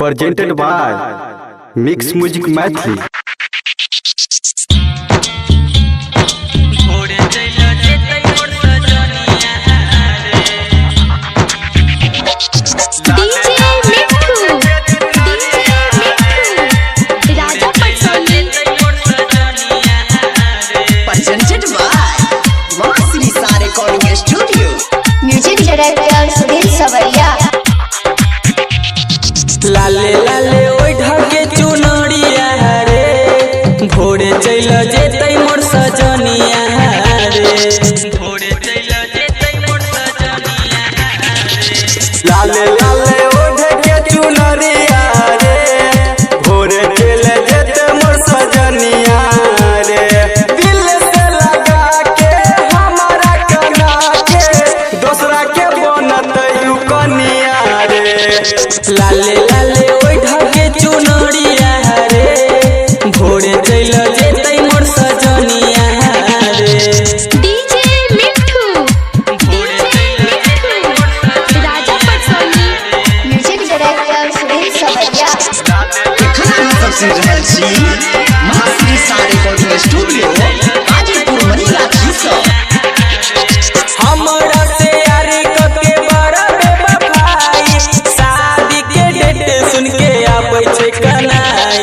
presented by Mix Music Mathli. लाले लाले ओइ ढके चुनरिया रे भोरे चल जेतै मोर सजनिया रे भोरे चल जेतै मोर सजनिया रे लाले लाले ओइ ढके चुनरिया रे भोरे चल जेतै मोर सजनिया रे दिल से लगा के हमारा कना के दूसरा के बनत यू कनिया रे लाले लाले ओइ ढके चुनरिया रे भोरे चल जेतै मोर सजनिया रे डीजे मिठू भोरे चल जेतै मोर राजा पटसोनी म्यूजिक डायरेक्टर सुनील सवरिया सबसे रहल छी मास्टरी सारे कोडिंग स्टूडियो हाजीपुर मनीला छी हमरा से यारी कके बड़ा बेवफाई शादी के डेट सुन के आबै छै कनाई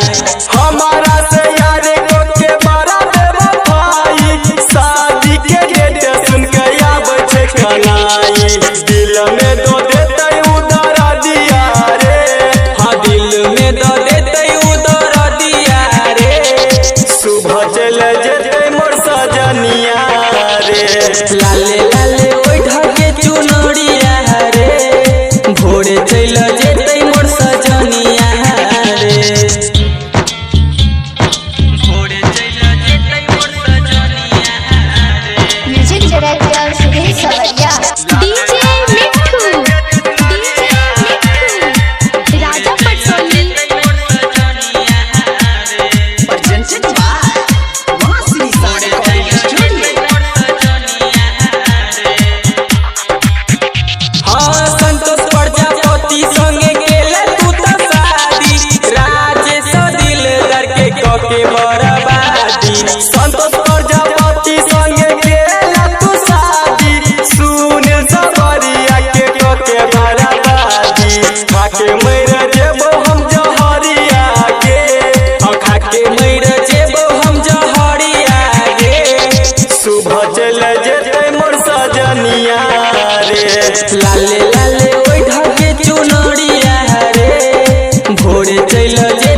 हमारा से यारे के बड़ा बेवफाई शादी के डेट सुन के आबै छै कनाई दिल में दो देतै उधार दिया रे हाँ दिल में दो देतै उधर दिया रे सुबह चल जेतै मोर सजनिया रे लाले लाले ओइ ढके चुनरिया रे भोरे चल जेतै मोर सजनिया रे भोरे चल जेतै मोर सजनिया रे म्यूजिक डायरेक्टर सुनील सवरिया DJ Mithu Raja Patsoni presented by mastery सारे कोडिंग स्टूडियो हाँ संतोष प्रजापति संगे केले तू त शादी राजेश दिलदार के कके बर्बादी संतोष प्रजापति संगे केला तू शादी सुनील सवरिया के बराबादी खाके मर जेबो हम जहरिया के खाके मर जेबो हम जहरिया गे सुबह चल जेतै मोर सजनिया रे लाले लाले ओइ ढके चुनरिया रे भोरे चल जे